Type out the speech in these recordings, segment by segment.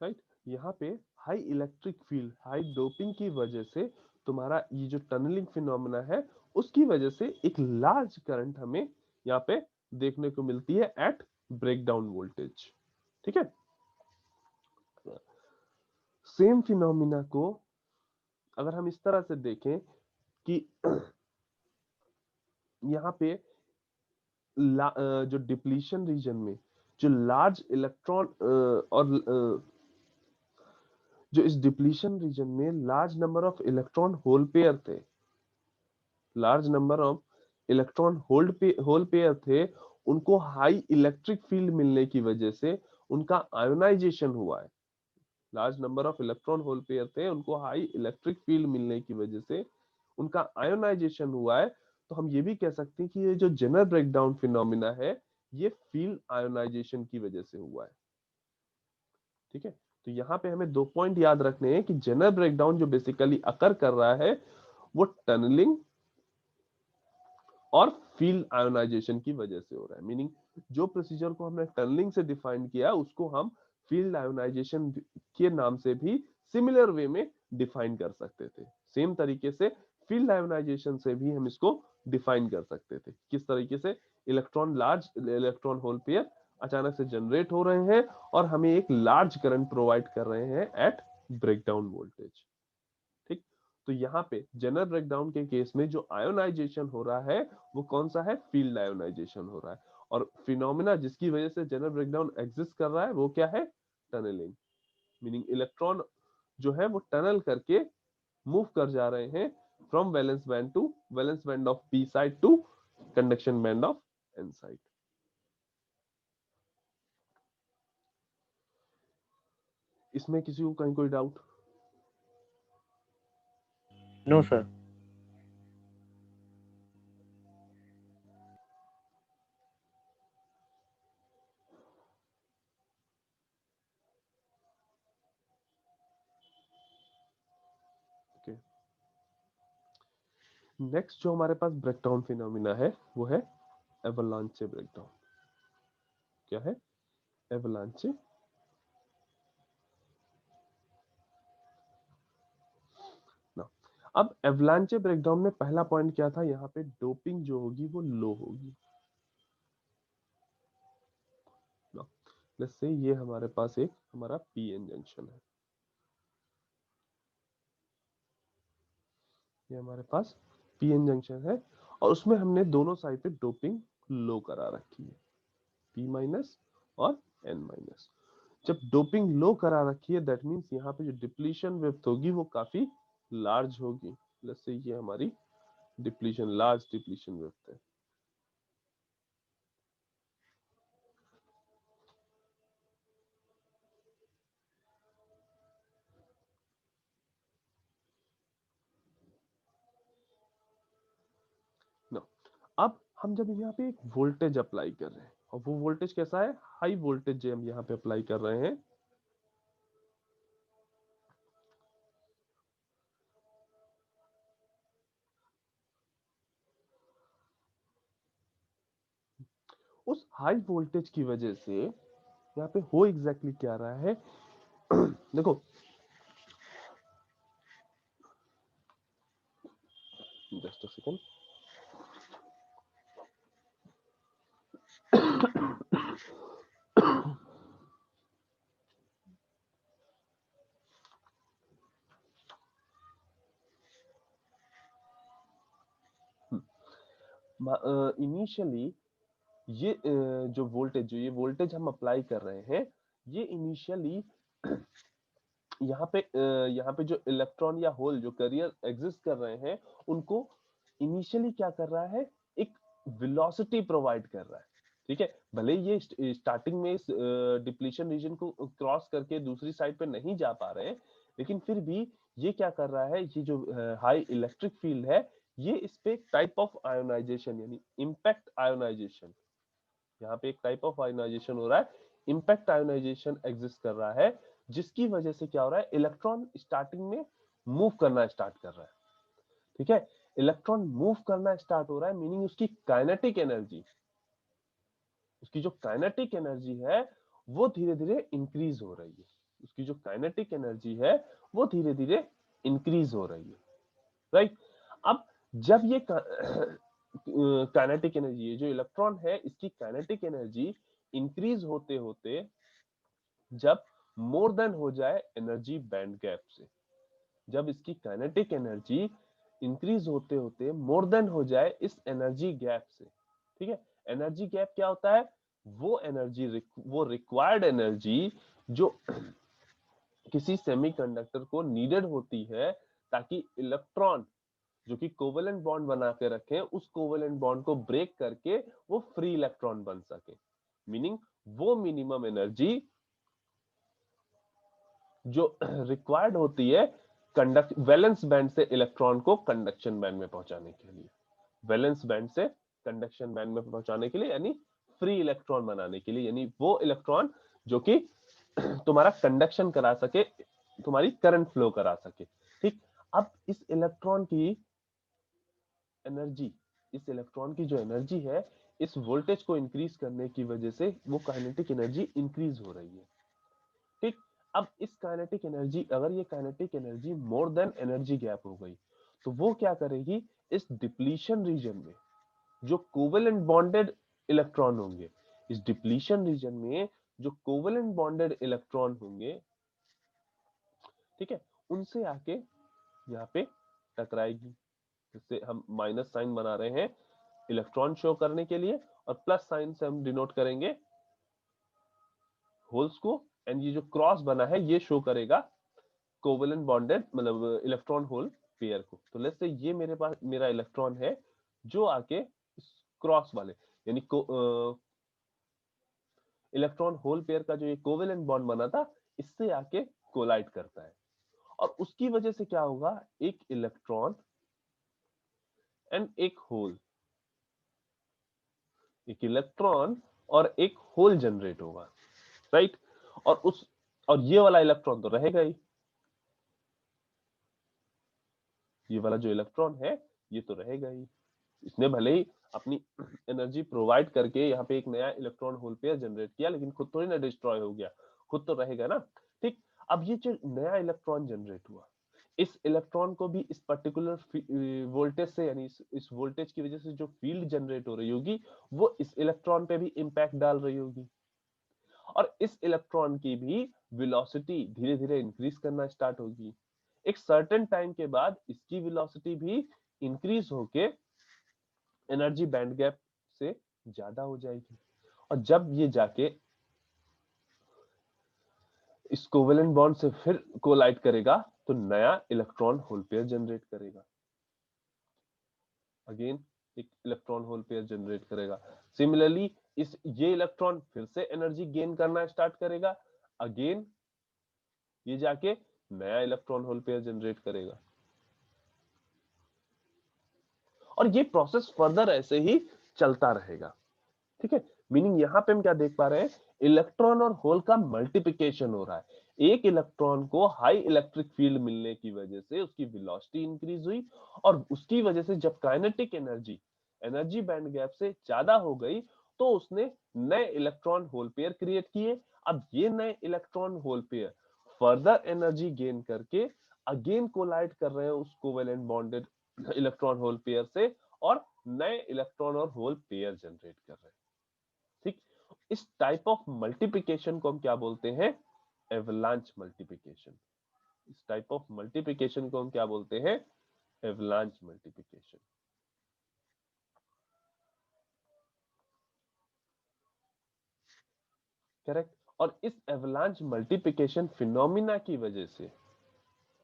Right. यहाँ पे high electric field, high doping की वजह से तुम्हारा ये जो टनलिंग फिनोमेना है उसकी वजह से एक लार्ज करंट हमें यहाँ पे देखने को मिलती है एट ब्रेकडाउन वोल्टेज। ठीक है। सेम फिनोमिना को अगर हम इस तरह से देखें कि यहाँ पे जो डिप्लीशन रीजन में जो लार्ज इलेक्ट्रॉन और जो इस डिप्लीशन रीजन में large number of electron hole pair थे, large number of electron hole pair थे, उनको हाई इलेक्ट्रिक फील्ड मिलने की वजह से उनका आयोनाइजेशन हुआ है। Large number of electron hole pair थे, उनको हाई इलेक्ट्रिक फील्ड मिलने की वजह से उनका आयोनाइजेशन हुआ है। तो हम ये भी कह सकते हैं कि ये जो जनरल ब्रेकडाउन फिनोमिना है ये फील्ड आयोनाइजेशन की वजह से हुआ है। ठीक है। तो यहाँ पे हमें 2 पॉइंट याद रखने हैं कि जनरल ब्रेकडाउन जो बेसिकली अकर कर रहा है वो टनलिंग और फील्ड आयोनाइजेशन की वजह से हो रहा है। मीनिंग जो प्रोसीजर को हमने टनलिंग से डिफाइन किया उसको हम फील्ड आयोनाइजेशन के नाम से भी सिमिलर वे में डिफाइन कर सकते थे। सेम तरीके से फील्ड आयोनाइजेशन से भी हम इसको डिफाइन कर सकते थे। किस तरीके से? लार्ज इलेक्ट्रॉन होल पेयर अचानक से जनरेट हो रहे हैं और हमें एक लार्ज करंट प्रोवाइड कर रहे हैं एट ब्रेकडाउन वोल्टेज। ठीक। तो यहाँ पे जनरल ब्रेकडाउन के केस में जो आयोनाइजेशन हो रहा है वो कौन सा है? फील्ड आयोनाइजेशन हो रहा है। और फिनोमिना जिसकी वजह से जनरल ब्रेकडाउन एग्जिस्ट कर रहा है वो क्या है? टनलिंग। मीनिंग इलेक्ट्रॉन जो है वो टनल करके मूव कर जा रहे हैं from valence band of P side to conduction band of N side. इसमें किसी को कहीं कोई doubt? No sir. Okay. Next जो हमारे पास ब्रेकडाउन फिनोमिना है वो है एवलांचे ब्रेकडाउन। क्या है? एवलांचे। ना, अब एवलांचे ब्रेकडाउन में पहला पॉइंट क्या था? यहाँ पे डोपिंग जो होगी वो लो होगी। ना, लेट्स से ये हमारे पास एक हमारा पीएन जंक्शन है, ये हमारे पास पीएन जंक्शन है और उसमें हमने दोनों साइड पे डोपिंग लो करा रखी है, पी माइनस और एन माइनस। जब डोपिंग लो करा रखी है दैट मीन्स यहाँ पे जो डिप्लीशन विड्थ होगी वो काफी लार्ज होगी। लेट्स से ये हमारी लार्ज डिप्लीशन विड्थ है। ना, अब हम जब यहाँ पे एक वोल्टेज अप्लाई कर रहे हैं और वो वोल्टेज कैसा है? हाई वोल्टेज जो हम यहाँ पे अप्लाई कर रहे हैं, उस हाई वोल्टेज की वजह से यहाँ पे हो एग्जैक्टली क्या रहा है? देखो, जस्ट अ सेकंड। इनिशियली ये वोल्टेज हम अप्लाई कर रहे हैं, ये इनिशियली यहाँ पे जो इलेक्ट्रॉन या होल जो कैरियर एग्जिस्ट कर रहे हैं उनको इनिशियली क्या कर रहा है? एक वेलोसिटी प्रोवाइड कर रहा है। ठीक है। भले ये स्टार्टिंग में इस डिप्लीशन रीजन को क्रॉस करके दूसरी साइड पे नहीं जा पा रहे हैं, लेकिन फिर भी ये क्या कर रहा है? ये जो हाई इलेक्ट्रिक फील्ड है ये इस पे एक टाइप ऑफ आयोनाइजेशन यानी इम्पैक्ट आयोनाइजेशन, यहाँ पे एक टाइप ऑफ आयोनाइजेशन हो रहा है, इम्पैक्ट आयोनाइजेशन एग्जिस्ट कर रहा है, जिसकी वजह से क्या हो रहा है? इलेक्ट्रॉन स्टार्टिंग में मूव करना स्टार्ट कर रहा है। ठीक है। इलेक्ट्रॉन मूव करना स्टार्ट हो रहा है मीनिंग उसकी जो काइनेटिक एनर्जी है वो धीरे धीरे इंक्रीज हो रही है। उसकी जो काइनेटिक एनर्जी है वो धीरे धीरे इंक्रीज हो रही है, राइट। अब जब ये काइनेटिक एनर्जी, जो इलेक्ट्रॉन है इसकी काइनेटिक एनर्जी इंक्रीज होते होते जब मोर देन हो जाए एनर्जी बैंड गैप से, जब इसकी काइनेटिक एनर्जी इंक्रीज होते होते मोर देन हो जाए इस एनर्जी गैप से, ठीक है। एनर्जी गैप क्या होता है? वो एनर्जी, वो रिक्वायर्ड एनर्जी जो किसी सेमीकंडक्टर को नीडेड होती है ताकि इलेक्ट्रॉन जो कि कोवेलेंट बॉन्ड बना के रखे उस कोवेलेंट बॉन्ड को ब्रेक करके वो फ्री इलेक्ट्रॉन बन सके। मीनिंग वो मिनिमम एनर्जी जो रिक्वायर्ड होती है कंडक्ट वैलेंस बैंड से इलेक्ट्रॉन को कंडक्शन बैंड में पहुंचाने के लिए, वैलेंस बैंड से कंडक्शन बैंड में पहुंचाने के लिए, यानी फ्री इलेक्ट्रॉन बनाने के लिए, यानी वो इलेक्ट्रॉन जो कि तुम्हारा कंडक्शन करा सके, तुम्हारी करंट फ्लो करा सके, ठीक। अब इस इलेक्ट्रॉन की एनर्जी, इस इलेक्ट्रॉन की जो एनर्जी है इस वोल्टेज को इंक्रीज करने की वजह से वो काइनेटिक एनर्जी इंक्रीज हो रही है, ठीक। अब इस काइनेटिक एनर्जी, अगर ये kinetic energy more than energy gap हो गई तो वो क्या करेगी, इस डिप्लीशन रीजन में जो कोवेलेंट बॉन्डेड इलेक्ट्रॉन होंगे, इस डिप्लीशन रीजन में जो कोवेलेंट बॉन्डेड इलेक्ट्रॉन होंगे, ठीक है, उनसे आके यहाँ पे टकराएगी। जिससे हम माइनस साइन बना रहे हैं इलेक्ट्रॉन शो करने के लिए और प्लस साइन से हम डिनोट करेंगे होल्स को, एंड ये जो क्रॉस बना है ये शो करेगा कोवेलेंट बॉन्डेड मतलब इलेक्ट्रॉन होल पेयर को। तो लेट्स से ये मेरे पास मेरा इलेक्ट्रॉन है जो आके इस क्रॉस वाले यानी इलेक्ट्रॉन होल पेयर का जो ये कोवेलेंट बॉन्ड बना था इससे आके कोलाइड करता है, और उसकी वजह से क्या होगा, एक इलेक्ट्रॉन एंड एक होल, एक इलेक्ट्रॉन और एक होल जनरेट होगा, राइट। और ये वाला इलेक्ट्रॉन तो रहेगा ही, ये वाला जो इलेक्ट्रॉन है ये तो रहेगा ही, इसने भले ही अपनी एनर्जी प्रोवाइड करके यहाँ पे एक नया इलेक्ट्रॉन होल पेयर जनरेट किया लेकिन खुद थोड़ी ना डिस्ट्रॉय हो गया, खुद तो रहेगा ना, ठीक। अब ये जो नया इलेक्ट्रॉन जनरेट हुआ, इस इलेक्ट्रॉन को भी इस पर्टिकुलर वोल्टेज से, यानी इस वोल्टेज की वजह से जो फील्ड जनरेट हो रही होगी वो इस इलेक्ट्रॉन पे भी इंपैक्ट डाल रही होगी, और इस इलेक्ट्रॉन की भी वेलोसिटी धीरे धीरे इंक्रीज करना स्टार्ट होगी। एक सर्टेन टाइम के बाद इसकी वेलोसिटी भी इंक्रीज होके एनर्जी बैंड गैप से ज्यादा हो जाएगी, और जब ये जाके इस कोवेलेंट बॉन्ड से फिर कोलाइड करेगा तो नया इलेक्ट्रॉन होल पेयर जनरेट करेगा, अगेन एक इलेक्ट्रॉन होल पेयर जनरेट करेगा। सिमिलरली ये इलेक्ट्रॉन फिर से एनर्जी गेन करना स्टार्ट करेगा, अगेन ये जाके नया इलेक्ट्रॉन होल पेयर जनरेट करेगा, और ये प्रोसेस फर्दर ऐसे ही चलता रहेगा, ठीक है। मीनिंग यहाँ पे हम क्या देख पा रहे हैं, इलेक्ट्रॉन और होल का मल्टीप्लिकेशन हो रहा है। एक इलेक्ट्रॉन को हाई इलेक्ट्रिक फील्ड मिलने की वजह से उसकी वेलोसिटी इंक्रीज हुई, और उसकी वजह से जब kinetic energy energy band gap से ज्यादा हो गई तो उसने नए इलेक्ट्रॉन होल पेयर क्रिएट किए। अब ये नए electron hole pair further energy gain करके अगेन कोलाइड कर रहे हैं उस covalent bonded electron hole pair से, और नए इलेक्ट्रॉन और होल पेयर जनरेट कर रहे हैं, ठीक। इस टाइप ऑफ मल्टीप्लिकेशन को हम क्या बोलते हैं, एवलांच मल्टीप्लिकेशन। इस टाइप ऑफ मल्टीप्लिकेशन को हम क्या बोलते हैं, एवलांच मल्टीप्लिकेशन, करेक्ट। और इस एवलांच मल्टीप्लिकेशन फिनोमिना की वजह से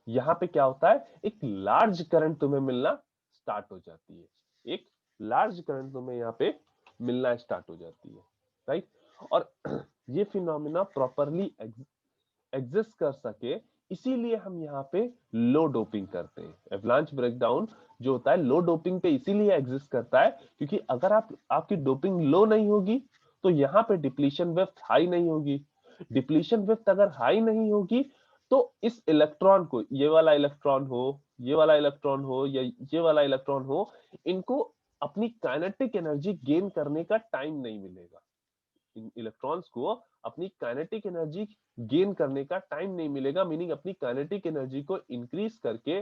यहाँ पे क्या होता है, एक लार्ज करंट तुम्हें मिलना स्टार्ट हो जाती है, एक लार्ज करंट तुम्हें यहाँ पे मिलना स्टार्ट हो जाती है, राइट। और ये फिनोमिना प्रॉपरली एग्जिस्ट कर सके इसीलिए हम यहाँ पे लो डोपिंग करते हैं। एवलांच ब्रेकडाउन जो होता है लो डोपिंग पे इसीलिए एग्जिस्ट करता है क्योंकि अगर आपकी डोपिंग लो नहीं होगी तो यहाँ पे डिप्लीशन विड्थ हाई नहीं होगी, डिप्लीशन विड्थ अगर हाई नहीं होगी तो इस इलेक्ट्रॉन को, ये वाला इलेक्ट्रॉन हो, ये वाला इलेक्ट्रॉन हो या ये वाला इलेक्ट्रॉन हो, इनको अपनी काइनेटिक एनर्जी गेन करने का टाइम नहीं मिलेगा, इन इलेक्ट्रॉन्स को अपनी काइनेटिक एनर्जी गेन करने का टाइम नहीं मिलेगा, मीनिंग अपनी काइनेटिक एनर्जी को इंक्रीज करके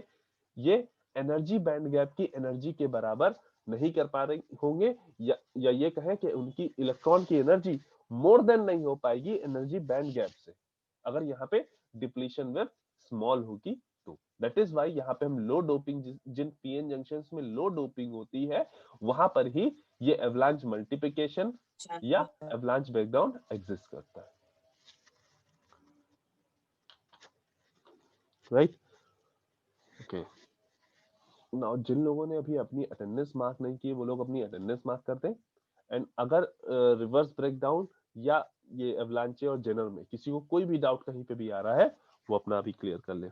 ये एनर्जी बैंड गैप की एनर्जी के बराबर नहीं कर पा रहे होंगे, या ये कहें कि उनकी इलेक्ट्रॉन की एनर्जी मोर देन नहीं हो पाएगी एनर्जी बैंड गैप से, अगर यहाँ पे डिप्लीशन वेव स्मॉल होगी तो। दैट इज वाई यहाँ पे हम लो डोपिंग, जिन पीएन जंक्शंस में लो डोपिंग होती है वहां पर ही ये एवलांच मल्टीप्लिकेशन या एवलांच ब्रेकडाउन एग्जिस्ट करता है, राइट। ओके, नाउ जिन लोगों ने अभी अपनी अटेंडेंस मार्क नहीं की वो लोग अपनी अटेंडेंस मार्क करते हैं। एंड अगर रिवर्स ब्रेकडाउन या ये एवलांचे और जेनर में किसी को कोई भी डाउट कहीं पे भी आ रहा है वो अपना अभी क्लियर कर ले।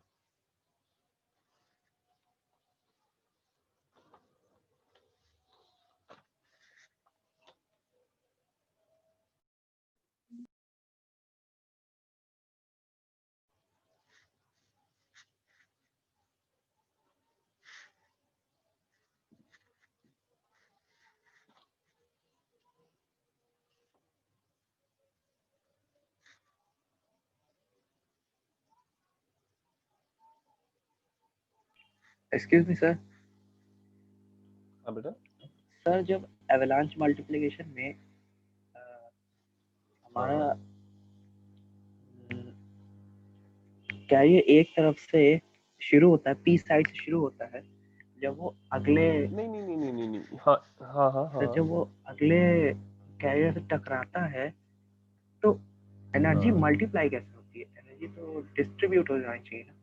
Excuse me sir. हाँ बेटा। सर जब एवलांच मल्टीप्लिकेशन में हमारा हाँ। क्या ये एक तरफ से शुरू होता है, पी साइड से शुरू होता है, जब वो अगले नहीं नहीं नहीं नहीं नहीं नहीं, हाँ हाँ हाँ हाँ, जब वो अगले कैरियर से टकराता है तो एनर्जी हाँ। मल्टीप्लाई कैसे होती है? एनर्जी तो डिस्ट्रीब्यूट हो जानी चाहिए ना।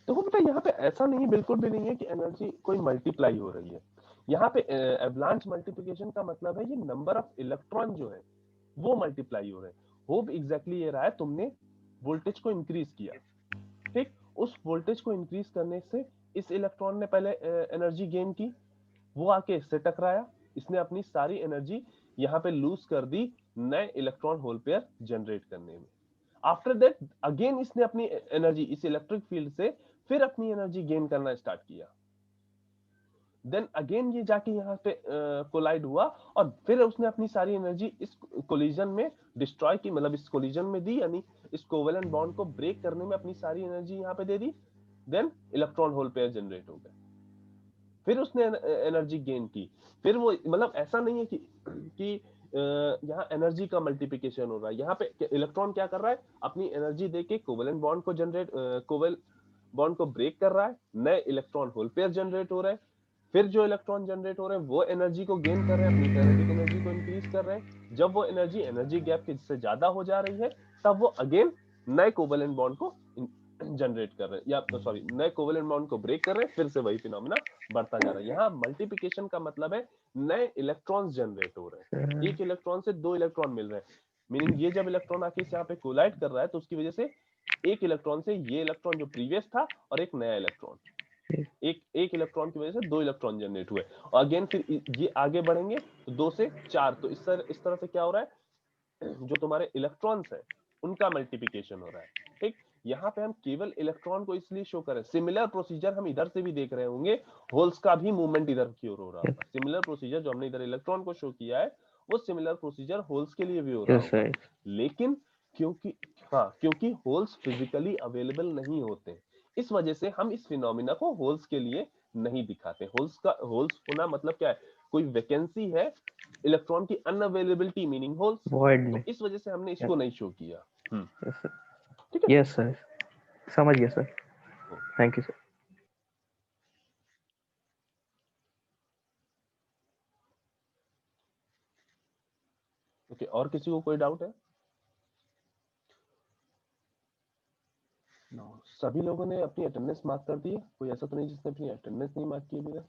देखो बेटा यहाँ पे ऐसा नहीं, बिल्कुल भी नहीं है कि एनर्जी कोई मल्टीप्लाई हो रही है। यहाँ पे एवलांच मल्टीप्लिकेशन का मतलब है ये नंबर ऑफ इलेक्ट्रॉन जो है वो मल्टीप्लाई हो रहे हैं। होप एग्जैक्टली ये रहा है, तुमने वोल्टेज को इंक्रीज किया, ठीक, उस वोल्टेज को इंक्रीज करने से इस इलेक्ट्रॉन ने पहले एनर्जी गेन की, वो आके इससे टकराया, इसने अपनी सारी एनर्जी यहाँ पे लूज कर दी नए इलेक्ट्रॉन होल पेयर जनरेट करने में। आफ्टर दैट अगेन इसने अपनी एनर्जी इस इलेक्ट्रिक फील्ड से फिर अपनी एनर्जी गेन करना स्टार्ट किया, देन अगेन ये जाके यहाँ पे कोलाइड हुआ और फिर उसने अपनी सारी एनर्जी इस कोलिजन में डिस्ट्रॉय की, मतलब इस कोलिजन में दी, यानी इस कोवेलेंट बॉन्ड को ब्रेक करने में अपनी सारी एनर्जी यहाँ पे दे दी, then electron hole pair generate हो गए, फिर उसने एनर्जी गेन की, फिर वो, मतलब ऐसा नहीं है कि यहाँ एनर्जी का मल्टीप्लिकेशन हो रहा है, यहाँ पे इलेक्ट्रॉन क्या कर रहा है, अपनी एनर्जी देके कोवेलेंट बॉन्ड को जनरेट, कोवेल बॉन्ड को ब्रेक कर रहा है, नए इलेक्ट्रॉन होल पेयर जनरेट हो रहे हैं, फिर जो इलेक्ट्रॉन जनरेट हो रहे हैं वो एनर्जी को गेन कर रहे हैं, अपनी काइनेटिक एनर्जी को इंक्रीज कर रहे हैं, जब वो एनर्जी गैप के से ज्यादा हो जा रही है तब वो अगेन नए कोवेलेंट बॉन्ड को जनरेट कर रहे हैं, या सॉरी नए कोवेलेंट बॉन्ड को ब्रेक कर रहे हैं, फिर से वही फिनोमेना बढ़ता जा रहा है। यहाँ मल्टीप्लिकेशन का मतलब है नए इलेक्ट्रॉन्स जनरेट हो रहे हैं, एक इलेक्ट्रॉन से दो इलेक्ट्रॉन मिल रहे हैं, मीनिंग ये जब इलेक्ट्रॉन आके यहाँ पे कोलाइड कर रहा है तो उसकी वजह से एक इलेक्ट्रॉन से ये इलेक्ट्रॉन जो प्रीवियस था और एक नया इलेक्ट्रॉन, एक इलेक्ट्रॉन की वजह से दो इलेक्ट्रॉन जनरेट हुए, और अगेन फिर ये आगे बढ़ेंगे तो दो से चार, तो इस तरह से क्या हो रहा है, जो तुम्हारे इलेक्ट्रॉन्स है उनका मल्टीप्लिकेशन हो रहा है, ठीक। यहाँ पे हम केवल इलेक्ट्रॉन को इसलिए शो करें, सिमिलर प्रोसीजर हम इधर से भी देख रहे होंगे, होल्स का भी मूवमेंट इधर की ओर हो रहा होगा, सिमिलर प्रोसीजर जो हमने इधर इलेक्ट्रॉन को शो किया है वो सिमिलर प्रोसीजर होल्स के लिए भी हो रहा होगा, लेकिन क्योंकि, हाँ, क्योंकि होल्स फिजिकली अवेलेबल नहीं होते, इस वजह से हम इस फिनोमिना को होल्स के लिए नहीं दिखाते। होल्स होना मतलब क्या है, कोई वैकेंसी है, इलेक्ट्रॉन की अनअवेलेबिलिटी मीनिंग होल्स, तो इस वजह से हमने इसको नहीं शो किया। ठीक है, यस सर, समझ गया sir, thank you sir. Okay, और किसी को कोई डाउट है? सभी लोगों ने अपनी अटेंडेंस मार्क कर दी है, कोई ऐसा तो नहीं जिसने अपनी अटेंडेंस नहीं मार्क की अभी तक?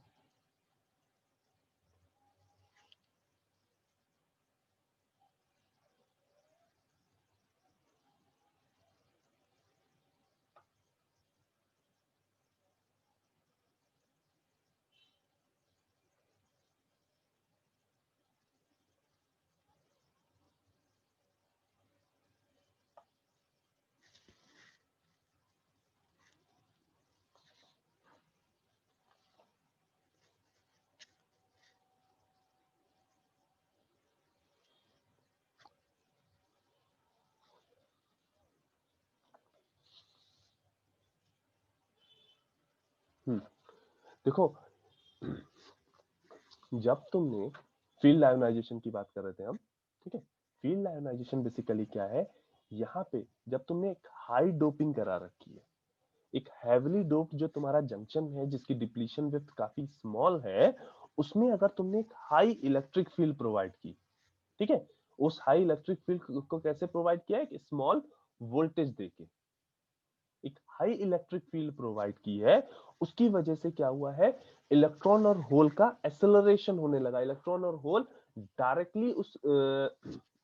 देखो, जब तुमने फील्ड आयोनाइजेशन की बात कर रहे थे हम, ठीक है, फील्ड आयोनाइजेशन बेसिकली क्या है, यहाँ पे जब तुमने एक हाई डोपिंग करा रखी है, एक हैवीली डोप्ड जो तुम्हारा जंक्शन है जिसकी डिप्लीशन विड्थ काफी स्मॉल है, उसमें अगर तुमने एक हाई इलेक्ट्रिक फील्ड प्रोवाइड की, ठीक है, उस हाई इलेक्ट्रिक फील्ड को कैसे प्रोवाइड किया है, एक स्मॉल वोल्टेज देके एक हाई इलेक्ट्रिक फील्ड प्रोवाइड की है, उसकी वजह से क्या हुआ है, इलेक्ट्रॉन और होल का एक्सेलरेशन होने लगा। इलेक्ट्रॉन और होल डायरेक्टली उस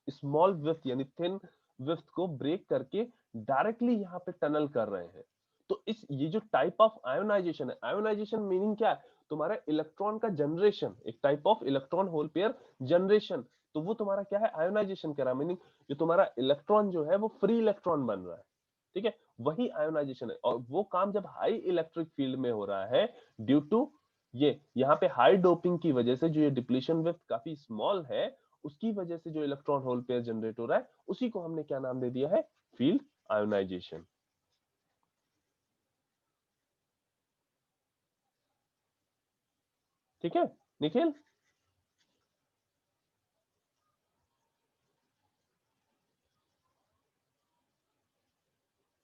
स्मॉल विड्थ यानी थिन विड्थ को ब्रेक करके डायरेक्टली यहाँ पे टनल कर रहे हैं। तो इस ये जो टाइप ऑफ आयोनाइजेशन है, आयोनाइजेशन मीनिंग क्या है, तुम्हारा इलेक्ट्रॉन का जनरेशन, एक type of electron hole pair generation, तो वो तुम्हारा क्या है, आयोनाइजेशन करा, मीनिंग जो तुम्हारा इलेक्ट्रॉन जो है वो फ्री इलेक्ट्रॉन बन रहा है, ठीक है, वही आयोनाइजेशन है। और वो काम जब हाई इलेक्ट्रिक फील्ड में हो रहा है ड्यू टू ये यहाँ पे हाई डोपिंग की वजह से जो ये डिप्लीशन विड्थ काफी स्मॉल है, उसकी वजह से जो इलेक्ट्रॉन होल पेयर जनरेट हो रहा है, उसी को हमने क्या नाम दे दिया है, फील्ड आयोनाइजेशन। ठीक है Nikhil?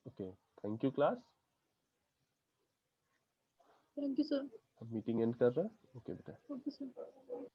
Okay, thank you class. Thank you sir. Meeting end कर रहे हैं, ओके बेटा। Okay sir.